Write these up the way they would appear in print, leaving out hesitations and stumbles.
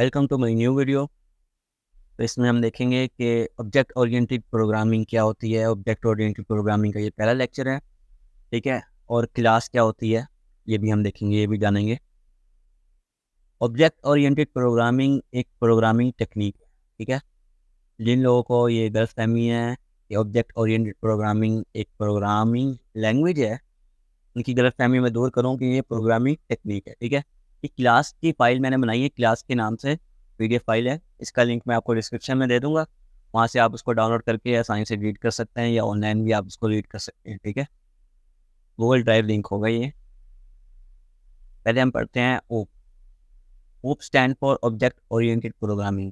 Welcome to my new video. तो इसमें हम देखेंगे कि ऑब्जेक्ट ओरिएंटेड प्रोग्रामिंग क्या होती है। ऑब्जेक्ट ओरिएंटेड प्रोग्रामिंग का ये पहला लेक्चर है, ठीक है। और क्लास क्या होती है ये भी हम देखेंगे, ये भी जानेंगे। ऑब्जेक्ट ओरिएंटेड प्रोग्रामिंग एक प्रोग्रामिंग टेक्निक है, ठीक है। जिन लोगों को ये गलतफहमी है कि ऑब्जेक्ट ओरिएंटेड प्रोग्रामिंग एक प्रोग्रामिंग लैंग्वेज है, उनकी गलतफहमी मैं दूर करूँ कि ये प्रोग्रामिंग टेक्निक है, ठीक है। ये क्लास की फाइल मैंने बनाई है, क्लास के नाम से पीडीएफ फाइल है। इसका लिंक मैं आपको डिस्क्रिप्शन में दे दूंगा, वहाँ से आप उसको डाउनलोड करके आसानी से रीड कर सकते हैं या ऑनलाइन भी आप उसको रीड कर सकते हैं, ठीक है। गूगल ड्राइव लिंक होगा ये। पहले हम पढ़ते हैं OOP. OOP stand for object oriented programming.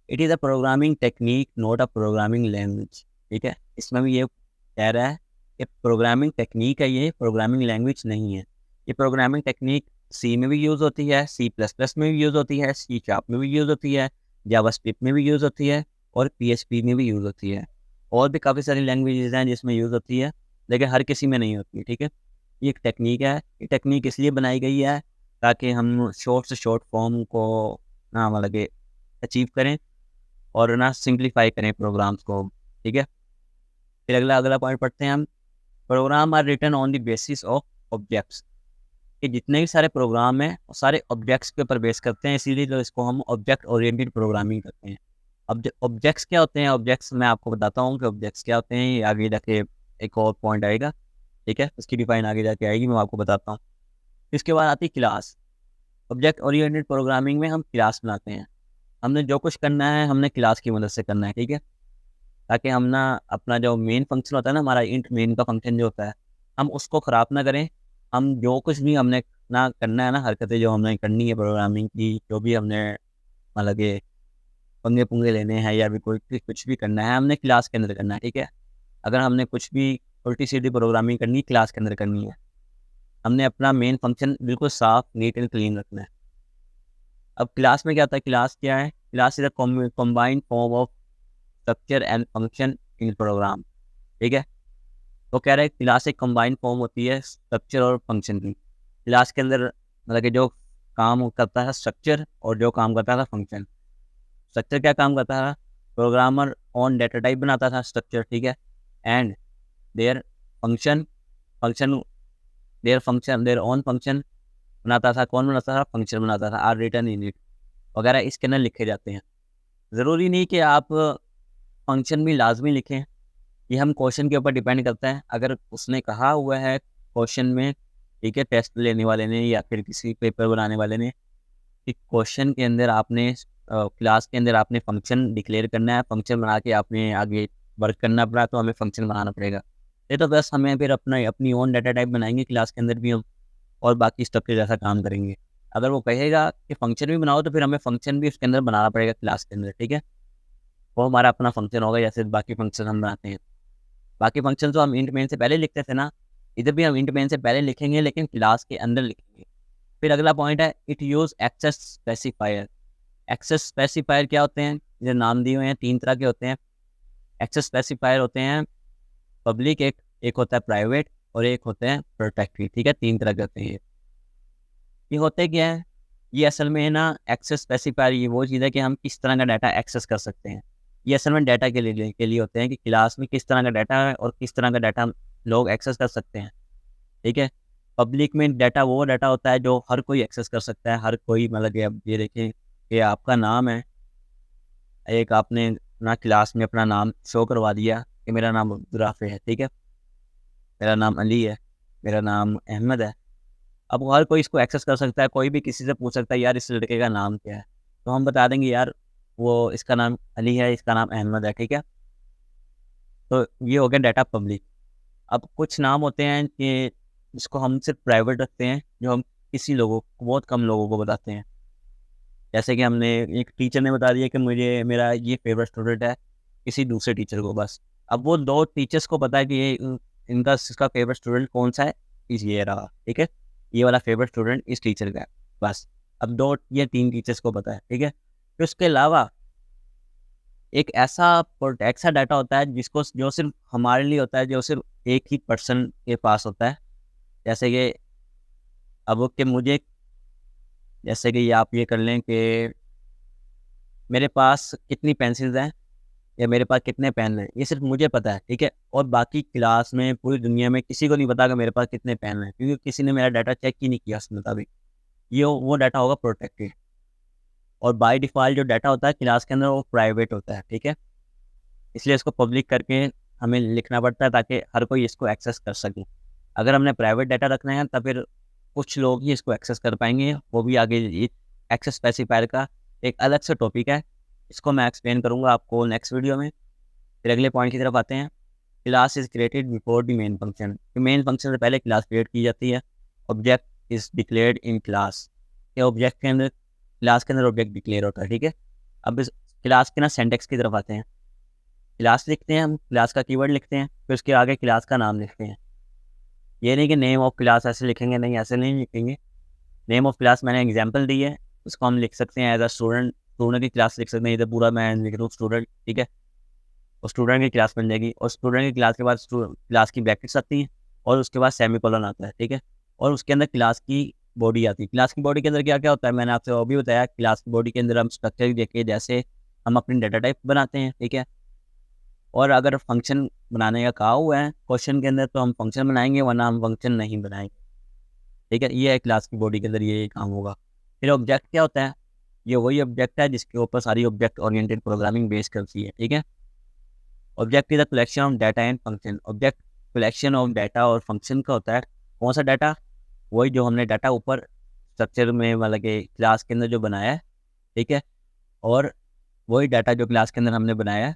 It is a programming technique not a programming language, ठीक है। इसमें भी ये कह रहा है कि प्रोग्रामिंग टेक्निक है, ये प्रोग्रामिंग लैंग्वेज नहीं है। ये प्रोग्रामिंग टेक्निक सी में भी यूज़ होती है, सी प्लस प्लस में भी यूज़ होती है, सी शार्प में भी यूज़ होती है, जावास्क्रिप्ट में भी यूज़ होती है और पीएचपी में भी यूज़ होती है। और भी काफ़ी सारी लैंग्वेजेज हैं जिसमें यूज़ होती है, लेकिन हर किसी में नहीं होती, ठीक है। ये एक टेक्निक है। ये टेक्निक इसलिए बनाई गई है ताकि हम शॉर्ट से शॉर्ट फॉर्म को ना मतलब कि अचीव करें और ना सिंप्लीफाई करें प्रोग्राम्स को, ठीक है। फिर अगला अगला पॉइंट पढ़ते हैं हम। Program are written on the basis of objects. कि जितने भी सारे प्रोग्राम हैं वो सारे ऑब्जेक्ट्स के ऊपर बेस करते हैं, इसीलिए तो इसको हम ऑब्जेक्ट ओरिएंटेड प्रोग्रामिंग करते हैं। अब ऑब्जेक्ट्स क्या होते हैं, ऑब्जेक्ट्स मैं आपको बताता हूँ कि ऑब्जेक्ट्स क्या होते हैं। ये आगे जाके एक और पॉइंट आएगा, ठीक है। उसकी डिफाइन आगे जाके आएगी, मैं आपको बताता हूँ। इसके बाद आती है क्लास। ऑब्जेक्ट ओरिएंटेड प्रोग्रामिंग में हम क्लास बनाते हैं। हमने जो कुछ करना है हमने क्लास की मदद से करना है, ठीक है। ताकि हम ना अपना जो मेन फंक्शन होता है ना, हमारा इंट मेन का फंक्शन जो होता है, हम उसको ख़राब ना करें। हम जो कुछ भी हमने ना करना है ना, हरकतें जो हमने करनी है प्रोग्रामिंग की, जो भी हमने मतलब कि पंगे पुंगे लेने हैं या भी कोई कुछ भी करना है, हमने क्लास के अंदर करना है, ठीक है। अगर हमने कुछ भी उल्टी सीधी प्रोग्रामिंग करनी है, क्लास के अंदर करनी है। हमने अपना मेन फंक्शन बिल्कुल साफ नीट एंड क्लीन रखना है। अब क्लास में क्या होता है, क्लास क्या है, class is a combined form of structure and function in program, ठीक है। तो कह रहे हैं क्लास एक कंबाइंड फॉर्म होती है स्ट्रक्चर और फंक्शन की। क्लास के अंदर मतलब कि जो काम करता है स्ट्रक्चर और जो काम करता था फंक्शन। स्ट्रक्चर क्या काम करता था, प्रोग्रामर ऑन डेटा टाइप बनाता था स्ट्रक्चर, ठीक है। And their function function their on function बनाता था। कौन बनाता था, फंक्शन बनाता था। आर रिटन इन इट वगैरह इसके अंदर लिखे जाते हैं। ज़रूरी नहीं कि आप फंक्शन भी लाजमी लिखें, ये हम क्वेश्चन के ऊपर डिपेंड करता है। अगर उसने कहा हुआ है क्वेश्चन में, ठीक है, टेस्ट लेने वाले ने या फिर किसी पेपर बनाने वाले ने, कि क्वेश्चन के अंदर आपने क्लास के अंदर आपने फंक्शन डिक्लेयर करना है, फंक्शन बना के आपने आगे वर्क करना पड़ा, तो हमें फंक्शन बनाना पड़ेगा। ये तो बस हमें फिर अपना अपनी ओन डाटा टाइप बनाएंगे क्लास के अंदर भी हम, और बाकी स्ट्रक्चर जैसा काम करेंगे। अगर वो कहेगा कि फंक्शन भी बनाओ तो फिर हमें फंक्शन भी उसके अंदर बनाना पड़ेगा क्लास के अंदर, ठीक है। वो हमारा अपना फंक्शन होगा, जैसे बाकी फंक्शन हम बनाते हैं। बाकी फंक्शन तो हम इंट मेन से पहले लिखते थे ना, इधर भी हम इंट मेन से पहले लिखेंगे लेकिन क्लास के अंदर लिखेंगे। फिर अगला पॉइंट है it use access specifier. Access specifier क्या होते हैं, जो नाम दिए हुए हैं, तीन तरह के होते हैं। एक्सेस स्पेसिफायर होते हैं पब्लिक, एक एक होता है प्राइवेट और एक होते हैं प्रोटेक्टिव, ठीक है। तीन तरह के होते हैं ये होते क्या है, ये असल में है ना, एक्सेस स्पेसिफायर ये वो चीज़ है कि हम किस तरह का डाटा एक्सेस कर सकते हैं। ये असल में डाटा के लिए होते हैं कि क्लास में किस तरह का डाटा है और किस तरह का डाटा लोग एक्सेस कर सकते हैं, ठीक है। पब्लिक में डाटा वो डाटा होता है जो हर कोई एक्सेस कर सकता है, हर कोई मतलब कि अब ये देखें कि आपका नाम है, एक आपने ना क्लास में अपना नाम शो करवा दिया कि मेरा नाम अब्दुल, है, ठीक है। मेरा नाम अली है, मेरा नाम अहमद है। अब हर कोई इसको एक्सेस कर सकता है, कोई भी किसी से पूछ सकता है यार इस लड़के का नाम क्या है, तो हम बता देंगे यार वो इसका नाम अली है, इसका नाम अहमद है, ठीक है। तो ये हो गया डाटा पब्लिक। अब कुछ नाम होते हैं कि जिसको हम सिर्फ प्राइवेट रखते हैं, जो हम किसी लोगों को, बहुत कम लोगों को बताते हैं। जैसे कि हमने एक टीचर ने बता दिया कि मुझे मेरा ये फेवरेट स्टूडेंट है किसी दूसरे टीचर को, बस। अब वो दो टीचर्स को पता है कि ये इनका इसका फेवरेट स्टूडेंट कौन सा है, ये रहा, ठीक है। ये वाला फेवरेट स्टूडेंट इस टीचर का है, बस। अब दो या तीन टीचर्स को पता है, ठीक है। फिर उसके अलावा एक ऐसा प्रोटेक्ट सा डाटा होता है जिसको जो सिर्फ हमारे लिए होता है, जो सिर्फ एक ही पर्सन के पास होता है। जैसे कि अब कि मुझे, जैसे कि ये आप ये कर लें कि मेरे पास कितनी पेंसिल्स हैं या मेरे पास कितने पेन हैं, ये सिर्फ मुझे पता है, ठीक है। और बाकी क्लास में पूरी दुनिया में किसी को नहीं पता कि मेरे पास कितने पेन हैं, क्योंकि किसी ने मेरा डाटा चेक ही नहीं किया उसके मुताबिक। ये वो डाटा होगा प्रोटेक्टेड। और बाय डिफ़ॉल्ट जो डाटा होता है क्लास के अंदर वो प्राइवेट होता है, ठीक है। इसलिए इसको पब्लिक करके हमें लिखना पड़ता है ताकि हर कोई इसको एक्सेस कर सके। अगर हमने प्राइवेट डाटा रखना है तब फिर कुछ लोग ही इसको एक्सेस कर पाएंगे, वो भी आगे। एक्सेस स्पेसिफायर का एक अलग से टॉपिक है, इसको मैं एक्सप्लेन करूँगा आपको नेक्स्ट वीडियो में। फिर अगले पॉइंट की तरफ आते हैं। Class is created before the main function. Main function से पहले क्लास क्रिएट की जाती है। Object is declared in class. ये ऑब्जेक्ट के अंदर, क्लास के अंदर ऑब्जेक्ट डिक्लेयर होता है, ठीक है। अब इस क्लास के ना सिंटैक्स की तरफ आते हैं। क्लास लिखते हैं हम, क्लास का कीवर्ड लिखते हैं, फिर उसके आगे क्लास का नाम लिखते हैं। ये नहीं कि नेम ऑफ क्लास ऐसे लिखेंगे, नहीं, ऐसे नहीं लिखेंगे। नेम ऑफ क्लास मैंने एग्जांपल दी है, उसको हम लिख सकते हैं एज अ स्टूडेंट। स्टूडेंट की क्लास लिख सकते हैं, इधर पूरा मैं लिख रहा हूँ स्टूडेंट, ठीक है। और स्टूडेंट की क्लास बन जाएगी, और स्टूडेंट की क्लास के बाद क्लास की ब्रैकेट्स आती हैं, और उसके बाद सेमीकोलन आता है, ठीक है। और उसके अंदर क्लास की बॉडी आती है। क्लास की बॉडी के अंदर क्या क्या होता है मैंने आपसे वो भी बताया। क्लास की बॉडी के अंदर हम स्ट्रक्चर देखे, जैसे हम अपनी डाटा टाइप बनाते हैं, ठीक है। और अगर फंक्शन बनाने का कहा हुआ है क्वेश्चन के अंदर तो हम फंक्शन बनाएंगे, वरना हम फंक्शन नहीं बनाएंगे, ठीक है। ये है क्लास की बॉडी के अंदर ये काम होगा। फिर ऑब्जेक्ट क्या होता है? ये वही ऑब्जेक्ट है जिसके ऊपर सारी ऑब्जेक्ट ओरिएंटेड प्रोग्रामिंग बेस करती है, ठीक है। Object is the collection of data and function. Object collection of data और फंक्शन का होता है। कौन सा डाटा? वही जो हमने डाटा ऊपर स्ट्रक्चर में मतलब कि क्लास के अंदर जो बनाया है, ठीक है। और वही डाटा जो क्लास के अंदर हमने बनाया है,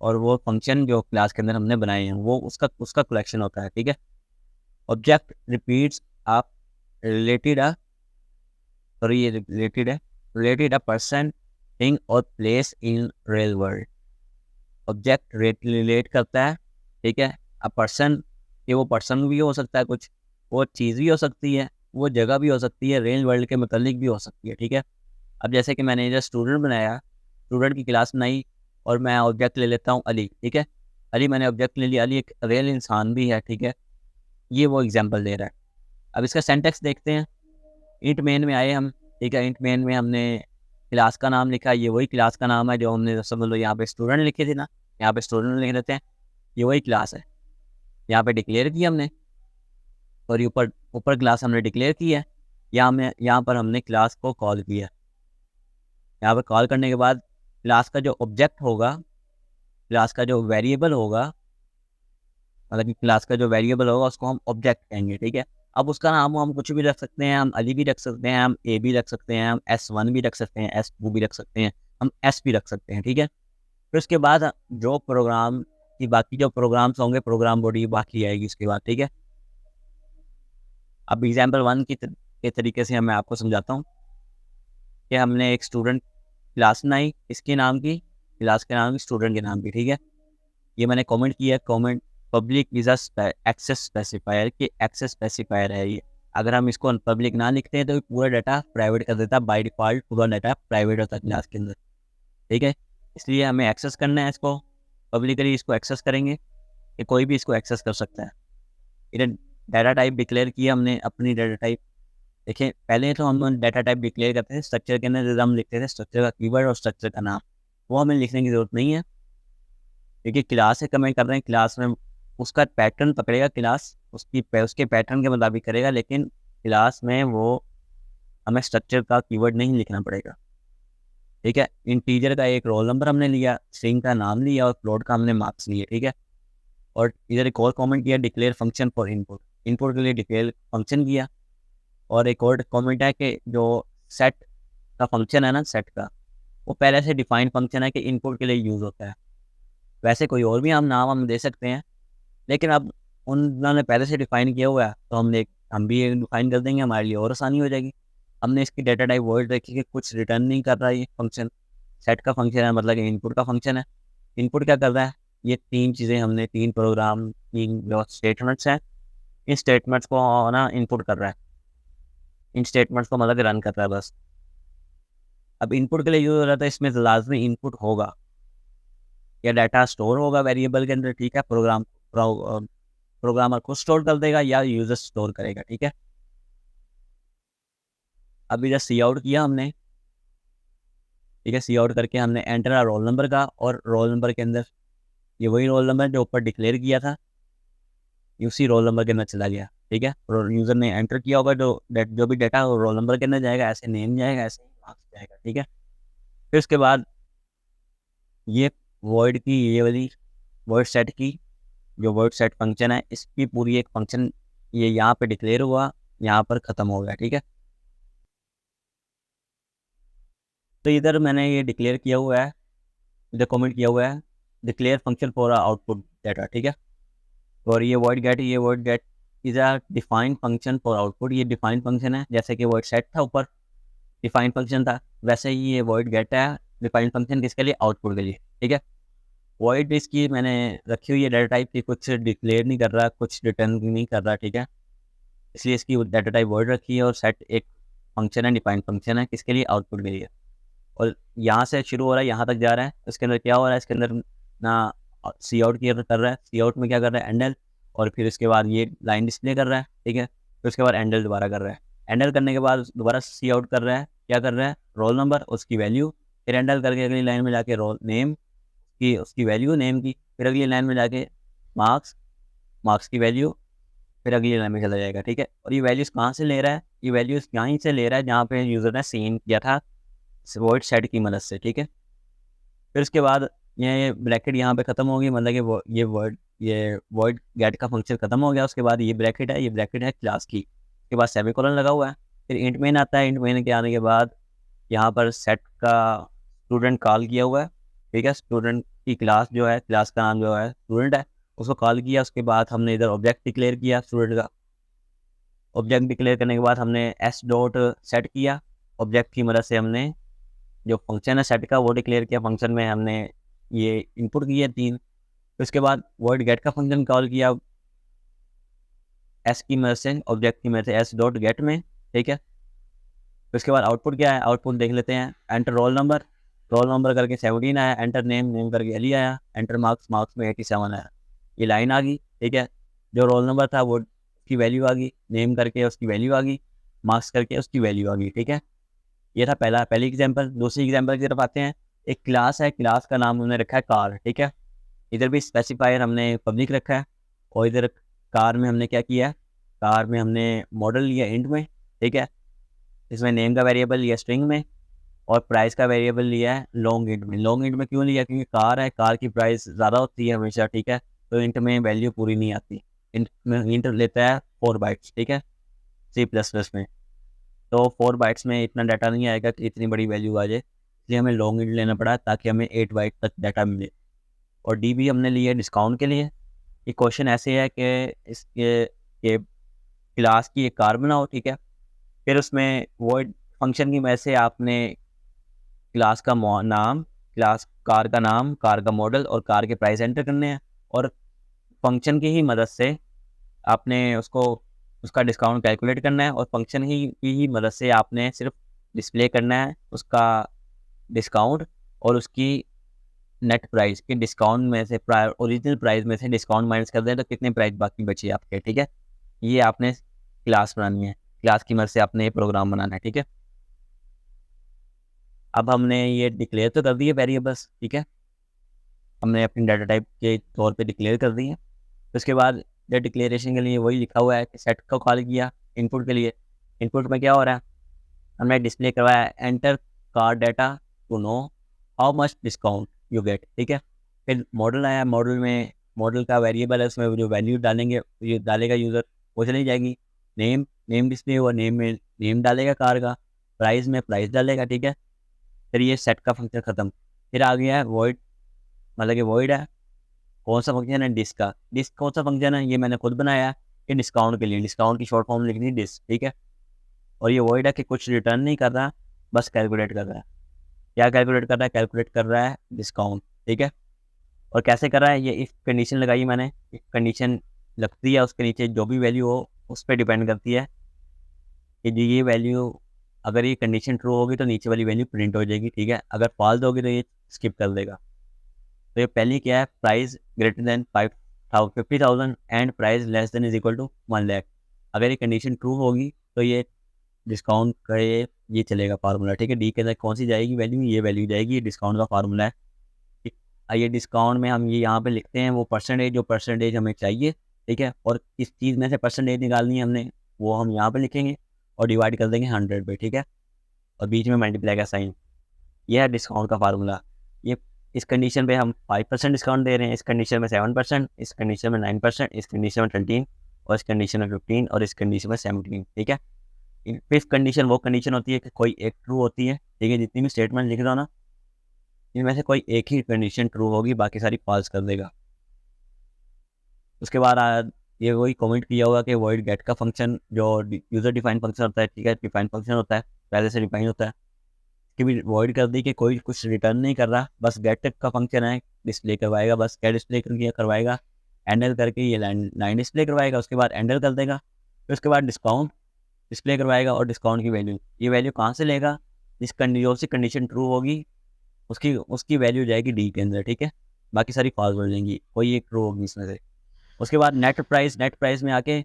और वो फंक्शन जो क्लास के अंदर हमने बनाए हैं, वो उसका उसका कलेक्शन होता है, ठीक है। ऑब्जेक्ट रिपीट्स आप रिलेटेड अ सॉरी ये रिलेटेड है, रिलेटेड अ पर्सन, थिंग और place in real world. Object relate करता है, ठीक है। अ पर्सन, ये वो पर्सन भी हो सकता है कुछ, वो चीज़ भी हो सकती है, वो जगह भी हो सकती है, रियल वर्ल्ड के मतलब भी हो सकती है, ठीक है। अब जैसे कि मैंने जो स्टूडेंट बनाया, स्टूडेंट की क्लास बनाई, और मैं ऑब्जेक्ट ले लेता हूँ अली, ठीक है। अली मैंने ऑब्जेक्ट ले लिया, अली एक रियल इंसान भी है, ठीक है। ये वो एग्जांपल दे रहा है। अब इसका सेंटेक्स देखते हैं। इंट मेन में आए हम, ठीक है। इंट मेन में हमने क्लास का नाम लिखा, ये वही क्लास का नाम है जो हमने समझ लो यहाँ पे स्टूडेंट लिखे थे ना, यहाँ पे स्टूडेंट लिख देते हैं, ये वही क्लास है। यहाँ पे डिक्लेयर किया हमने, और ये ऊपर ऊपर क्लास हमने डिक्लेयर की है। यहाँ पर हमने क्लास को कॉल किया। यहाँ पर कॉल करने के बाद क्लास का जो ऑब्जेक्ट होगा, क्लास का जो वेरिएबल होगा, मतलब कि क्लास का जो वेरिएबल होगा उसको हम ऑब्जेक्ट कहेंगे, ठीक है। अब उसका नाम हम कुछ भी रख सकते हैं, हम अली भी रख सकते हैं, हम ए भी रख सकते हैं, हम S1 भी रख सकते हैं, S2 भी रख सकते हैं, हम S भी रख सकते हैं, ठीक है। फिर उसके बाद जो प्रोग्राम की बाकी जो प्रोग्राम्स होंगे, प्रोग्राम बॉडी बाकी आएगी उसके बाद, ठीक है। अब एग्जाम्पल 1 के तरीके से मैं आपको समझाता हूँ कि हमने एक स्टूडेंट क्लास बनाई, इसके नाम की, क्लास के नाम की, स्टूडेंट के नाम की, ठीक है। ये मैंने कमेंट किया, comment public is a access specifier, कि एक्सेस स्पेसिफायर है ये। अगर हम इसको पब्लिक ना लिखते हैं तो पूरा डाटा प्राइवेट कर देता है, बाय डिफ़ॉल्ट पूरा डाटा प्राइवेट होता है क्लास के अंदर, ठीक है। इसलिए हमें एक्सेस करना है इसको, पब्लिकली इसको एक्सेस करेंगे कि कोई भी इसको एक्सेस कर सकता है। इधर डाटा टाइप डिक्लेयर किया हमने, अपनी डाटा टाइप। देखिए पहले तो हम डाटा टाइप डिक्लेयर करते थे स्ट्रक्चर के अंदर, हम लिखते थे स्ट्रक्चर का कीवर्ड और स्ट्रक्चर का नाम, वो हमें लिखने की ज़रूरत नहीं है, क्योंकि क्लास से कमेंट कर रहे हैं। क्लास में उसका पैटर्न पकड़ेगा, क्लास उसके पैटर्न के मुताबिक करेगा, लेकिन क्लास में वो हमें स्ट्रक्चर का कीवर्ड नहीं लिखना पड़ेगा, ठीक है। इंटीजर का एक रोल नंबर हमने लिया, स्ट्रिंग का नाम लिया, और फ्लोट का हमने मार्क्स लिए, ठीक है। और इधर एक और कमेंट किया, declare function for input, input के लिए डिक्लेयर फंक्शन किया। और एक और कमेंट है कि जो सेट का फंक्शन है ना, सेट का, वो पहले से डिफाइंड फंक्शन है कि इनपुट के लिए यूज़ होता है। वैसे कोई और भी हम दे सकते हैं, लेकिन अब उन्होंने पहले से डिफ़ाइन किया हुआ है, तो हम भी ये डिफ़ाइन कर देंगे, हमारे लिए और आसानी हो जाएगी। हमने इसकी डाटा टाइप वर्ड रखी कि कुछ रिटर्न नहीं कर रहा है ये फंक्शन। सेट का फंक्शन है, मतलब कि इनपुट का फंक्शन है। इनपुट क्या कर रहा है? ये 3 चीज़ें हमने 3 प्रोग्राम 3 जो स्टेटमेंट्स हैं, इन स्टेटमेंट्स को ना इनपुट कर रहा है। इन स्टेटमेंट्स को मतलब कि रन कर रहा है बस। अब इनपुट के लिए यूज़ हो रहा था, इसमें लाज़मी इनपुट होगा, या डाटा स्टोर होगा वेरिएबल के अंदर, ठीक है। प्रोग्रामर खुद स्टोर कर देगा या यूज़र स्टोर करेगा, ठीक है। अभी जब सी आउट किया हमने, ठीक है। सी आउट करके हमने एंटर आ रोल नंबर का, और रोल नंबर के अंदर ये वही रोल नंबर जो ऊपर डिक्लेयर किया था, उसी रोल नंबर के अंदर चला गया। ठीक है, और यूज़र ने एंटर किया होगा जो भी डाटा रोल नंबर के अंदर जाएगा, ऐसे नेम जाएगा, ऐसे मार्क्स जाएगा। ठीक है, फिर उसके बाद ये वर्ड की ये वाली वर्ड सेट की जो वर्ड सेट फंक्शन है, इसकी पूरी एक फंक्शन ये यहाँ पे डिक्लेयर हुआ, यहाँ पर ख़त्म हो गया। ठीक है, तो इधर मैंने ये डिक्लेयर किया हुआ है, इधर कमेंट किया हुआ है declare function for output data. ठीक है, और ये word get is a defined function for output. ये डिफाइंड फंक्शन है, जैसे कि वर्ड सेट था ऊपर डिफाइंड फंक्शन था, वैसे ही ये वर्ड गेट है डिफाइंड फंक्शन किसके लिए, आउटपुट के लिए। ठीक है, वॉइड इसकी मैंने रखी हुई है डाटा टाइप की, कुछ डिक्लेयर नहीं कर रहा, कुछ रिटर्न नहीं कर रहा। ठीक है, इसलिए इसकी डाटा टाइप वर्ड रखी है, और सेट एक फंक्शन है, डिफाइंड फंक्शन है, किसके लिए, आउटपुट के लिए। और यहाँ से शुरू हो रहा है, यहाँ तक जा रहा है। इसके अंदर क्या हो रहा है, इसके अंदर ना सी आउट कर रहा है, सी आउट में क्या कर रहा है, एंडल, और फिर इसके बाद ये लाइन डिस्प्ले कर रहा है। ठीक है, फिर उसके बाद एंडल दोबारा कर रहा है, एंडल करने के बाद दोबारा सी आउट कर रहा है, क्या कर रहा है, रोल नंबर, उसकी वैल्यू, फिर एंडल करके अगली लाइन में जाके रोल नेम की उसकी वैल्यू नेम की, फिर अगली लाइन में जाके मार्क्स, मार्क्स की वैल्यू, फिर अगली लाइन में चला जाएगा। ठीक है, और ये वैल्यूज़ कहाँ से ले रहा है, ये वैल्यूज़ यहीं से ले रहा है जहाँ पे यूज़र ने सीन किया था वर्ड सेट की मदद से। ठीक है, फिर उसके बाद ये ब्रैकेट यहाँ पे ख़त्म होगी, मतलब कि ये वर्ड गेट का फंक्शन ख़त्म हो गया। उसके बाद ये ब्रैकेट है क्लास की, उसके बाद सेमीकोलन लगा हुआ है, फिर इंट मेन आता है। इंट मेन के आने के बाद यहाँ पर सेट का स्टूडेंट कॉल किया हुआ है। ठीक है, स्टूडेंट की क्लास जो है, क्लास का नाम जो है स्टूडेंट है, उसको कॉल किया। उसके बाद हमने इधर ऑब्जेक्ट डिक्लेयर किया स्टूडेंट का, ऑब्जेक्ट डिक्लेयर करने के बाद हमने एस डॉट सेट किया, ऑब्जेक्ट की मदद से हमने जो फंक्शन है सेट का वो डिक्लेयर किया। फंक्शन में हमने ये इनपुट किए 3, फिर उसके बाद वर्ड गेट का फंक्शन कॉल किया एस की मदद से, ऑब्जेक्ट की मदद से एस डॉट गेट में। ठीक है, फिर उसके बाद आउटपुट क्या है, आउटपुट देख लेते हैं। एंटर रोल नंबर करके 17 आया, एंटर नेम, नेम करके एली आया, एंटर मार्क्स, मार्क्स में 87 आया। ये लाइन आ गई। ठीक है, जो रोल नंबर था वो उसकी वैल्यू आ गई, नेम करके उसकी वैल्यू आ गई, मार्क्स करके उसकी वैल्यू आ गई। ठीक है, ये था पहली एग्जाम्पल। दूसरी एग्जाम्पल की तरफ आते हैं। एक क्लास है, क्लास का नाम हमने रखा है कार। ठीक है, इधर भी स्पेसिफायर हमने पब्लिक रखा है, और इधर कार में हमने क्या किया है, कार में हमने मॉडल लिया इंट में। ठीक है, इसमें नेम का वेरिएबल लिया स्ट्रिंग में, और प्राइस का वेरिएबल लिया है लॉन्ग इंट में। लॉन्ग इंट में क्यों लिया, क्योंकि कार है, कार की प्राइस ज़्यादा होती है हमेशा। ठीक है, तो इंट में वैल्यू पूरी नहीं आती, इंट में इंट लेता है 4 बाइट्स। ठीक है, C++ में तो 4 बाइट्स में इतना डाटा नहीं आएगा कि इतनी बड़ी वैल्यू आ जाए, इसलिए हमें लॉन्ग इंट लेना पड़ा ताकि हमें 8 बाइट तक डाटा मिले। और डी भी हमने लिया डिस्काउंट के लिए। ये क्वेश्चन ऐसे है कि इसके क्लास की एक कार बनाओ। ठीक है, फिर उसमें वॉइड फंक्शन की मदद से आपने क्लास का नाम, क्लास कार का नाम, कार का मॉडल और कार के प्राइस एंटर करने हैं, और फंक्शन की ही मदद से आपने उसका डिस्काउंट कैलकुलेट करना है, और फंक्शन की ही मदद से आपने सिर्फ डिस्प्ले करना है उसका डिस्काउंट, और उसकी नेट प्राइस के डिस्काउंट में से ओरिजिनल प्राइस में से डिस्काउंट माइनस कर दें तो कितने प्राइस बाकी बचे आपके। ठीक है, ये आपने क्लास बनानी है, क्लास की मदद से आपने ये प्रोग्राम बनाना है। ठीक है, अब हमने ये डिक्लेयर तो कर दिए वेरिएबल्स। ठीक है, हमने अपनी डाटा टाइप के तौर पे डिक्लेयर कर दी है। उसके बाद डेट डिक्लेरेशन के लिए वही लिखा हुआ है कि सेट को कॉल किया इनपुट के लिए। इनपुट में क्या हो रहा है, हमने डिस्प्ले करवाया enter car data to know how much discount you get. ठीक है, फिर मॉडल आया, मॉडल में मॉडल का वेरिएबल है, उसमें जो वैल्यू डालेंगे ये डालेगा यूज़र, वो चली जाएगी। नेम डिस्प्ले हुआ, नेम में नेम डालेगा कार का, प्राइस में प्राइस डालेगा। ठीक है, फिर ये सेट का फंक्शन ख़त्म। फिर आ गया है वॉइड, मतलब कि वॉइड है कौन सा फंक्शन है, डिस्क का। डिस्क कौन सा फंक्शन है, ये मैंने खुद बनाया है कि डिस्काउंट के लिए, डिस्काउंट की शॉर्ट फॉर्म लिखनी है डिस्क। ठीक है, और ये वॉइड है कि कुछ रिटर्न नहीं कर रहा, बस कैलकुलेट कर रहा है। क्या कैलकुलेट कर रहा है, कैलकुलेट कर रहा है डिस्काउंट। ठीक है, और कैसे कर रहा है, ये इफ कंडीशन लगाई मैंने, इफ कंडीशन लगती है उसके नीचे जो भी वैल्यू हो उस पर डिपेंड करती है कि जी ये वैल्यू, अगर ये कंडीशन ट्रू होगी तो नीचे वाली वैल्यू प्रिंट हो जाएगी। ठीक है, अगर फॉल्स होगी तो ये स्किप कर देगा। तो ये पहली क्या है, price greater than 50,000 and price less than is equal to 1 lakh. अगर ये कंडीशन ट्रू होगी तो ये डिस्काउंट का ये चलेगा फार्मूला, ठीक है। डी के अंदर कौन सी जाएगी वैल्यू, ये वैल्यू जाएगी, ये डिस्काउंट का फार्मूला है। ठीक। ये डिस्काउंट में हम ये यहाँ पे लिखते हैं वो परसेंटेज, जो परसेंटेज हमें चाहिए, ठीक है। और किस चीज़ में से परसेंटेज निकालनी है हमने, वो हम यहाँ पे लिखेंगे और डिवाइड कर देंगे 100 पे, ठीक है। और बीच में मल्टीप्लाई का साइन, यह है डिस्काउंट का फार्मूला। ये इस कंडीशन पे हम 5% डिस्काउंट दे रहे हैं, इस कंडीशन में 7%, इस कंडीशन में 9%, इस कंडीशन में 13, और इस कंडीशन में 15, और इस कंडीशन में 17, ठीक है। फिफ्थ कंडीशन वो कंडीशन होती है कि कोई एक ट्रू होती है, ठीक है। जितनी भी स्टेटमेंट लिख दो ना, इनमें से कोई एक ही कंडीशन ट्रू होगी, बाकी सारी फॉल्स कर देगा। उसके बाद ये वही कमेंट किया होगा कि वॉइड गेट का फंक्शन जो यूज़र डिफाइन फंक्शन होता है, ठीक है, डिफाइन फंक्शन होता है, पहले से डिफाइन होता है, कि भी वॉइड कर दी कि कोई कुछ रिटर्न नहीं कर रहा, बस गेट का फंक्शन है, डिस्प्ले करवाएगा, बस क्या डिस्प्ले करवाएगा, एंडल करके ये लाइन डिस्प्ले करवाएगा, उसके बाद एंडल कर देगा, फिर उसके बाद डिस्काउंट डिस्प्ले करवाएगा, और डिस्काउंट की वैल्यू, ये वैल्यू कहाँ से लेगा, जिस जो सी कंडीशन ट्रू होगी उसकी उसकी वैल्यू जाएगी डी के अंदर, ठीक है। बाकी सारी फॉल्स हो जाएंगी, कोई एक ट्रू होगी इसमें से। उसके बाद नेट प्राइस में आके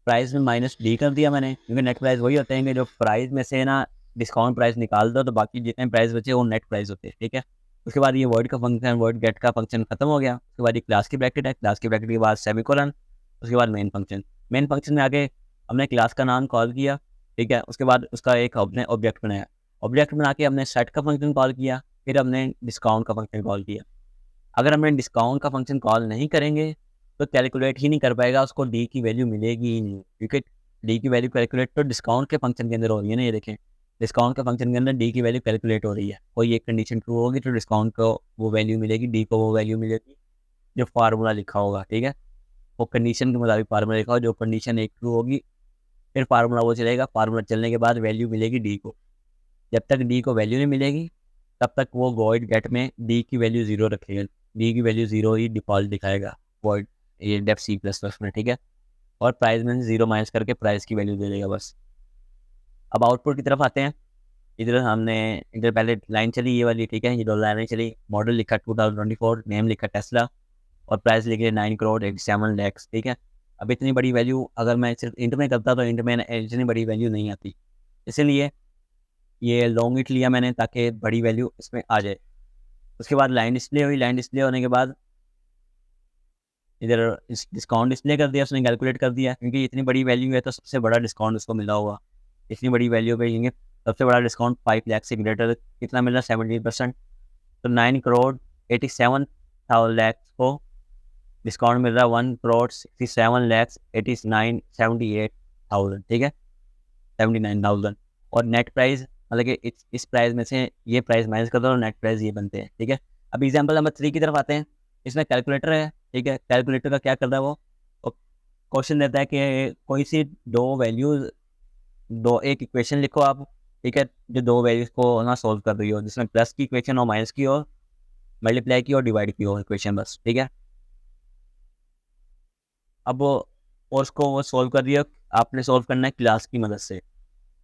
प्राइस में माइनस डी कर दिया मैंने, क्योंकि नेट प्राइस वही होते हैं कि जो प्राइस में से ना डिस्काउंट प्राइस निकाल दो तो बाकी जितने प्राइस बचे वो नेट प्राइस होते हैं, ठीक है। उसके बाद ये वर्ड का फंक्शन, वर्ड गेट का फंक्शन खत्म हो गया। उसके बाद ये क्लास की ब्रैकेट है, क्लास की ब्रैकेट के बाद सेमीकोलन, उसके बाद मेन फंक्शन में आगे हमने क्लास का नाम कॉल किया, ठीक है। उसके बाद उसका एक हमने ऑब्जेक्ट बनाया, ऑब्जेक्ट बना के हमने सेट का फंक्शन कॉल किया, फिर हमने डिस्काउंट का फंक्शन कॉल किया। अगर हमने डिस्काउंट का फंक्शन कॉल नहीं करेंगे तो कैलकुलेट ही नहीं कर पाएगा, उसको डी की वैल्यू मिलेगी ही नहीं, क्योंकि डी की वैल्यू कैलकुलेट तो डिस्काउंट के फंक्शन के अंदर हो रही है ना, ये देखें डिस्काउंट के फंक्शन के अंदर डी की वैल्यू कैलकुलेट हो रही है। कोई एक कंडीशन ट्रू होगी तो डिस्काउंट को वो वैल्यू मिलेगी, डी को वो वैल्यू मिलेगी जो फार्मूला लिखा होगा, ठीक है। वो कंडीशन के मुताबिक फार्मूला लिखा होगा, जो कंडीशन एक ट्रू होगी फिर फार्मूला वो चलेगा, फार्मूला चलने के बाद वैल्यू मिलेगी डी को। जब तक डी को वैल्यू नहीं मिलेगी तब तक वो वॉइड गेट में डी की वैल्यू 0 रखेगा, डी की वैल्यू 0 ही डिफॉल्ट दिखाएगा वॉइड ये डेफ C++ में, ठीक है। और प्राइस में 0 माइनस करके प्राइस की वैल्यू दे देगा बस। अब आउटपुट की तरफ आते हैं। इधर हमने इधर पहले लाइन चली ये वाली, ठीक है, ये 2 लाइनें चली, मॉडल लिखा 2024, नेम लिखा टेस्ला, और प्राइस लिखे 9 करोड़ 87 लाख, ठीक है। अब इतनी बड़ी वैल्यू अगर मैं सिर्फ इंट में करता तो इंट में इतनी बड़ी वैल्यू नहीं आती, इसीलिए ये लॉन्ग इंट लिया मैंने ताकि बड़ी वैल्यू इसमें आ जाए। उसके बाद लाइन डिस्प्ले हुई, लाइन डिस्प्ले होने के बाद इधर डिस्काउंट डिस्प्ले कर दिया, उसने कैलकुलेट कर दिया, क्योंकि इतनी बड़ी वैल्यू है तो सबसे बड़ा डिस्काउंट उसको मिला होगा। इतनी बड़ी वैल्यू पे ये सबसे बड़ा डिस्काउंट 5 लाख से ग्रेटर कितना मिल रहा है, 17%। तो 9 करोड़ 87 लाख को डिस्काउंट मिल रहा है 1 करोड़ 67 लाख 89 78 थाउजेंड, ठीक है, 79,000। और नेट प्राइस मतलब कि इस प्राइस में से ये प्राइस माइनस कर दो और नेट प्राइस ये बनते हैं, ठीक है। अब एग्जाम्पल नंबर 3 की तरफ आते हैं। इसमें कैलकुलेटर है, ठीक है। कैलकुलेटर का क्या कर रहा है वो क्वेश्चन देता है कि कोई सी दो वैल्यूज, एक इक्वेशन लिखो आप, ठीक है, जो दो वैल्यूज को ना सोल्व कर रही हो, जिसमें प्लस की इक्वेशन हो, माइनस की हो, मल्टीप्लाई की और डिवाइड की हो इक्वेशन, बस, ठीक है। अब और उसको वो सोल्व कर दिया, आपने सोल्व करना है क्लास की मदद से,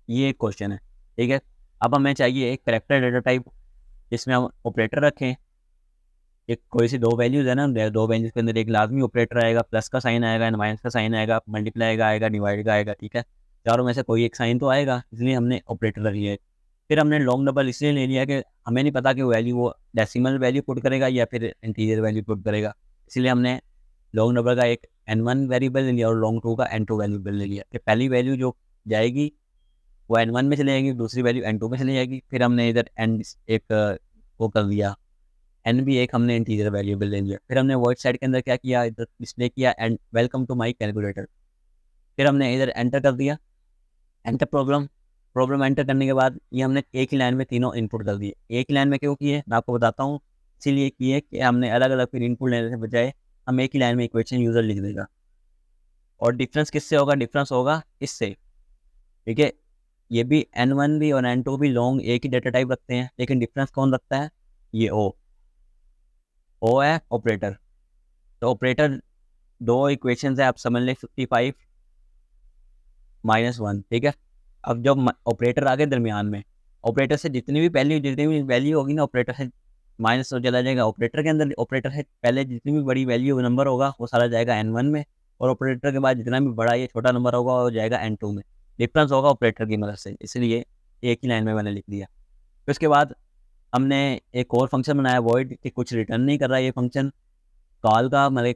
ये एक क्वेश्चन है, ठीक है। अब हमें चाहिए एक करेक्टर डेटा टाइप जिसमें हम ऑपरेटर रखें। एक कोई सी दो वैल्यूज़ है ना, दो वैल्यूज़ के अंदर एक लाजमी ऑपरेटर आएगा, प्लस का साइन आएगा, माइनस का साइन आएगा, मल्टीप्लाई का आएगा, डिवाइड का आएगा, ठीक है। चारों में से कोई एक साइन तो आएगा, इसलिए हमने ऑपरेटर रख लिया है। फिर हमने लॉन्ग डबल इसलिए ले लिया कि हमें नहीं पता कि वैल्यू वो डेसिमल वैल्यू पुट करेगा या फिर इंटीजर वैल्यू पुट करेगा, इसलिए हमने लॉन्ग डबल का एक N1 वेरिएबल ले लिया और लॉन्ग टू का N2 वेरिएबल ले लिया कि पहली वैल्यू जो जाएगी वो N1 में चली जाएगी, दूसरी वैल्यू N2 में चली जाएगी। फिर हमने इधर N एक वो कर दिया, N भी एक हमने इंटीजर वेरिएबल ले लिया। फिर हमने वॉइड साइड के अंदर क्या किया, इधर डिस्प्ले किया and welcome to my calculator. फिर हमने इधर एंटर कर दिया, एंटर प्रॉब्लम एंटर करने के बाद ये हमने एक ही लाइन में तीनों इनपुट कर दिए। एक ही लाइन में क्यों किए मैं आपको बताता हूँ, इसीलिए किए कि हमने अलग अलग फिर इनपुट लेने से बजाय हम एक ही लाइन में इक्वेशन यूज़र लिख देगा। और डिफरेंस किससे होगा, डिफरेंस होगा इससे, ठीक है। ये भी N1 भी और N2 भी लॉन्ग एक ही डेटा टाइप रखते हैं, लेकिन डिफरेंस कौन रखता है, ये ओ है ऑपरेटर। तो ऑपरेटर दो इक्वेशन है, आप समझ लें 55 -1, ठीक है। अब जब ऑपरेटर आ गए दरमियान में, ऑपरेटर से जितनी भी वैल्यू होगी ना, ऑपरेटर से माइनस हो चला जाएगा। ऑपरेटर के अंदर ऑपरेटर से पहले जितनी भी बड़ी वैल्यू नंबर होगा वो सारा जाएगा N1 में, और ऑपरेटर के बाद जितना भी बड़ा ये छोटा नंबर होगा वो जाएगा N2 में। डिफरेंस होगा ऑपरेटर की मदद से, इसलिए एक ही लाइन में मैंने लिख दिया। फिर उसके बाद हमने एक और फंक्शन बनाया वॉइड, कि कुछ रिटर्न नहीं कर रहा ये फंक्शन, कॉल का मतलब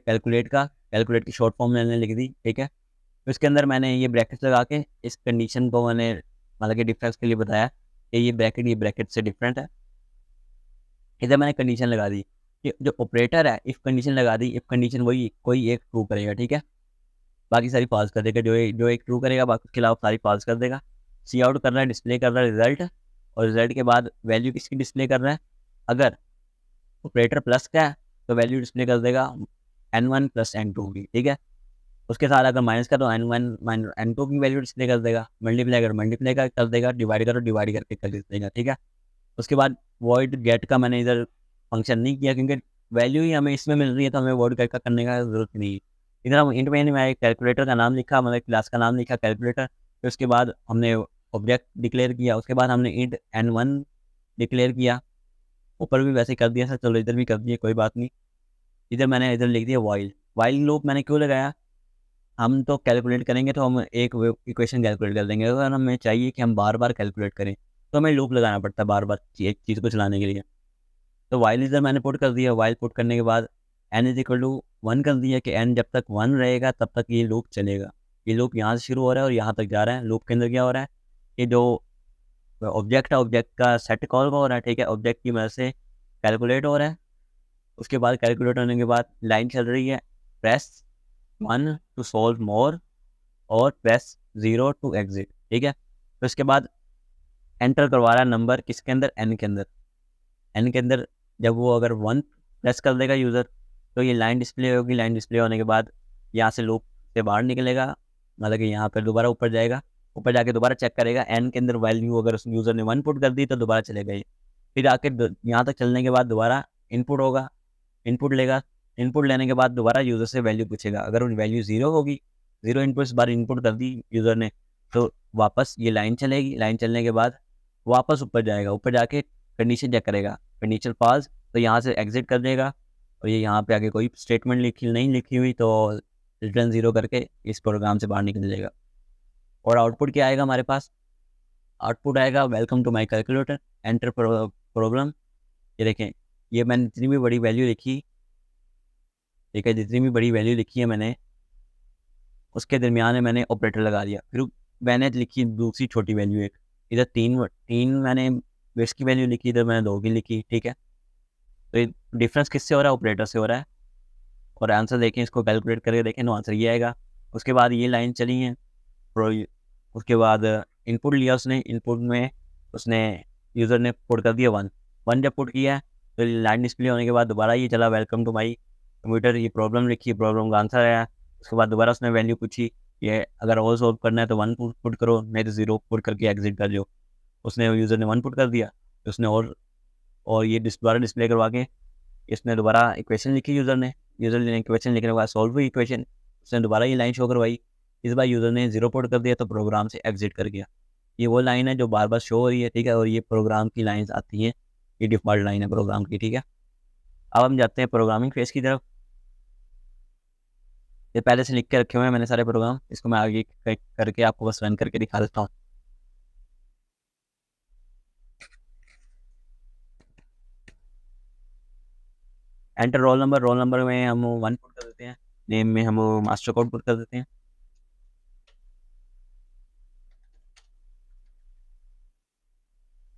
कैलकुलेट की शॉर्ट फॉर्म मैंने लिख दी, ठीक है। फिर उसके अंदर मैंने ये ब्रैकेट्स लगा के इस कंडीशन को मैंने मतलब कि डिफरेंस के लिए बताया कि ये ब्रैकेट से डिफरेंट है। इधर मैंने कंडीशन लगा दी कि जो ऑपरेटर है इफ़ कंडीशन लगा दी, इफ़ कंडीशन वही कोई एक ट्रू करेगा, ठीक है, बाकी सारी फॉल्स कर देगा, जो एक ट्रू करेगा बाकी उसके अलावा सारी फॉल्स कर देगा। सी आउट कर रहा है, डिस्प्ले कर रहा है रिजल्ट, और रिजल्ट के बाद वैल्यू किसकी डिस्प्ले कर रहा है, अगर ऑपरेटर प्लस का है तो वैल्यू डिस्प्ले कर देगा n1 प्लस n2 की, ठीक है। उसके साथ अगर माइनस का तो n1 माइनस n2 की वैल्यू डिस्प्ले कर देगा, मल्टीप्लाई अगर मल्टीप्लाई कर देगा, डिवाइड करो डिवाइड करके कर देगा, ठीक है। उसके बाद वॉइड गेट का मैंने इधर फंक्शन नहीं किया, क्योंकि वैल्यू ही हमें इसमें मिल रही है तो हमें वॉइड गेट का करने का जरूरत नहीं है। इधर हम इंट में मैं कैलकुलेटर का नाम लिखा, मतलब क्लास का नाम लिखा कैलकुलेटर। फिर उसके बाद हमने ऑब्जेक्ट डिक्लेयर किया, उसके बाद हमने इंट n1 डिक्लेयर किया, ऊपर भी वैसे कर दिया था, चलो इधर भी कर दिया, कोई बात नहीं। इधर मैंने इधर लिख दिया वाइल लूप मैंने क्यों लगाया, हम तो कैलकुलेट करेंगे तो हम एक इक्वेशन कैलकुलेट कर देंगे, अगर हमें चाहिए कि हम बार बार कैलकुलेट करें तो हमें लूप लगाना पड़ता है बार बार एक चीज़ को चलाने के लिए। तो वाइल इधर मैंने पुट कर दिया, वाइल पुट करने के बाद n इज इक्वल टू 1 कर दिया कि n जब तक 1 रहेगा तब तक ये लूप चलेगा। ये लूप यहाँ से शुरू हो रहा है और यहाँ तक जा रहा है। लूप के अंदर क्या हो रहा है कि जो ऑब्जेक्ट है ऑब्जेक्ट का सेट कॉल हो रहा है, ठीक है, ऑब्जेक्ट की मदद से कैलकुलेट हो रहा है। उसके बाद कैलकुलेट होने के बाद लाइन चल रही है, प्रेस 1 टू सॉल्व मोर और प्रेस 0 टू एग्जिट, ठीक है। तो इसके बाद एंटर करवा रहा है नंबर किसके अंदर, एन के अंदर। एन के अंदर जब वो अगर 1 प्रेस कर देगा यूज़र तो ये लाइन डिस्प्ले होगी, लाइन डिस्प्ले होने के बाद यहाँ से लूप से बाहर निकलेगा, मतलब कि यहाँ पर दोबारा ऊपर जाएगा, ऊपर जाके दोबारा चेक करेगा एन के अंदर वैल्यू अगर उस यूज़र ने 1 पुट कर दी तो दोबारा चलेगा ये। फिर आके यहाँ तक चलने के बाद दोबारा इनपुट होगा, इनपुट लेगा, इनपुट लेने के बाद दोबारा यूज़र से वैल्यू पूछेगा, अगर वैल्यू 0 होगी, 0 इनपुट इस बार इनपुट कर दी यूज़र ने, तो वापस ये लाइन चलेगी, लाइन चलने के बाद वापस ऊपर जाएगा, ऊपर जाके कंडीशन चेक करेगा, कंडीशन पास तो यहाँ से एग्जिट कर देगा, और ये यहाँ पे आगे कोई स्टेटमेंट नहीं लिखी हुई तो रिटर्न 0 करके इस प्रोग्राम से बाहर निकल जाएगा। और आउटपुट क्या आएगा हमारे पास, आउटपुट आएगा welcome to my calculator enter problem. ये देखें, ये मैंने जितनी भी बड़ी वैल्यू लिखी, ठीक है, जितनी भी बड़ी वैल्यू लिखी है मैंने उसके दरमियान में मैंने ऑपरेटर लगा दिया। फिर मैंने लिखी दूसरी छोटी वैल्यू एक, इधर तीन मैंने बेस की वैल्यू लिखी, इधर मैंने 2 की लिखी, ठीक है। तो ये डिफरेंस किससे हो रहा है, ऑपरेटर से हो रहा है। और आंसर देखें, इसको कैलकुलेट करके देखें तो आंसर ये आएगा। उसके बाद ये लाइन चली है, उसके बाद इनपुट लिया उसने, इनपुट में उसने यूज़र ने पुट कर दिया 1 जब पुट किया तो लाइन डिस्प्ले होने के बाद दोबारा ये चला वेलकम टू माई कंप्यूटर, ये प्रॉब्लम लिखी, प्रॉब्लम का आंसर आया। उसके बाद दोबारा उसने वैल्यू पूछी, ये अगर और सॉल्व करना है तो 1 पुट करो, नहीं तो 0 पुट करके एग्जिट कर दो। उसने यूज़र ने 1 पुट कर दिया तो उसने और ये दोबारा डिस्प्ले करवा के इसने दोबारा इक्वेशन लिखी, यूज़र ने इक्वेशन लिखने के बाद सॉल्व हुई इक्वेशन, उसने दोबारा ये लाइन शो करवाई। इस बार यूज़र ने 0 पुट कर दिया तो प्रोग्राम से एग्जिट कर गया। ये वो लाइन है जो बार बार शो हो रही है, ठीक है, और ये प्रोग्राम की लाइन्स आती हैं, ये डिफ़ॉल्ट लाइन है प्रोग्राम की, ठीक है। अब हम जाते हैं प्रोग्रामिंग फेज़ की तरफ। ये पहले से लिख के रखे हुए हैं मैंने सारे प्रोग्राम, इसको मैं आगे करके आपको बस रन करके दिखा देता हूँ। एंटर रोल नंबर में हम 1 पुट कर देते हैं, नेम में हम मास्टर कोड पुट कर देते हैं,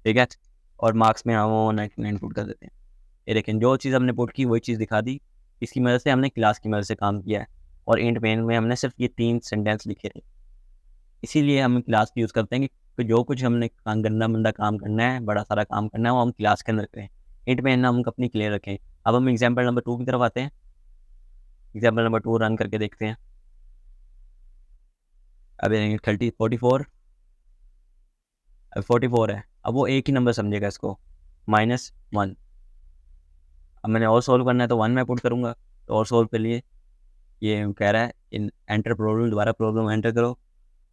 ठीक है। और मार्क्स में हम 99 पुट कर देते हैं। ये देखें, जो चीज़ हमने पुट की वही चीज़ दिखा दी। इसकी मदद से हमने क्लास की मदद से काम किया है, और इंट मेन में हमने सिर्फ ये 3 सेंटेंस लिखे थे। इसीलिए हम क्लास की यूज़ करते हैं कि जो कुछ हमने गंदा मंदा काम करना है, बड़ा सारा काम करना है, वो हम क्लास के अंदर करें। इंट मेन हम अपनी क्लियर रखें। अब हम एग्जाम्पल नंबर 2 की तरफ आते हैं। एग्जाम्पल नंबर 2 रन करके देखते हैं। अब 44 अब 44 है, अब वो एक ही नंबर समझेगा इसको, -1। अब मैंने और सोल्व करना है तो 1 में पुट करूँगा, तो और सोल्व के लिए ये कह रहा है इन एंटर प्रॉब्लम, दोबारा प्रॉब्लम एंटर करो।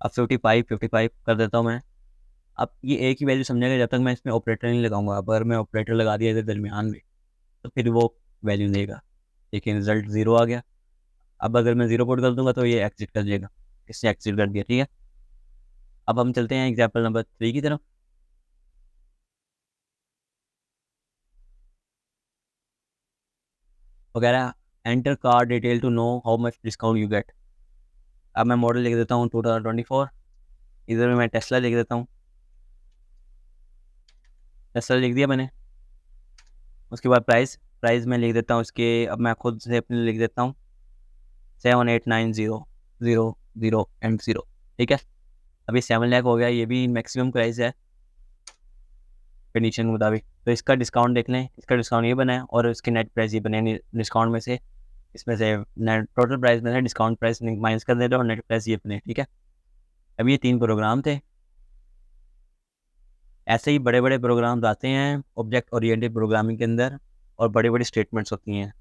अब 55 कर देता हूँ मैं। अब ये एक ही वैल्यू समझेगा जब तक मैं इसमें ऑपरेटर नहीं लगाऊंगा। अब अगर मैं ऑपरेटर लगा दिया इधर दरमियान में तो फिर वो वैल्यू देगा, लेकिन रिजल्ट 0 आ गया। अब अगर मैं 0 पुट कर दूंगा तो ये एग्जिट कर देगा, इसने एग्जिट कर दिया, ठीक है। अब हम चलते हैं एग्जाम्पल नंबर 3 की तरफ। वगैरह enter car detail to know how much discount you get. अब मैं मॉडल लिख देता हूँ 2024, इधर में मैं टेस्ला लिख देता हूँ, टेस्ला लिख दिया मैंने। उसके बाद प्राइस, प्राइस मैं लिख देता हूँ इसके, अब मैं खुद से अपने लिख देता हूँ 7890000 ठीक है। अभी 7 लाख हो गया, ये भी मैक्सिमम प्राइस है कंडीशन के मुताबिक। तो इसका डिस्काउंट देख लें, इसका डिस्काउंट ये बना है और इसके नेट प्राइस ये बने, डिस्काउंट में से, इसमें से नेट टोटल प्राइस में से डिस्काउंट प्राइस माइनस कर देते हैं और नेट प्राइस ये बने, ठीक है। अब ये 3 प्रोग्राम थे। ऐसे ही बड़े बड़े प्रोग्राम्स आते हैं ऑब्जेक्ट ओरिएंटेड प्रोग्रामिंग के अंदर, और बड़ी बड़ी स्टेटमेंट्स होती हैं।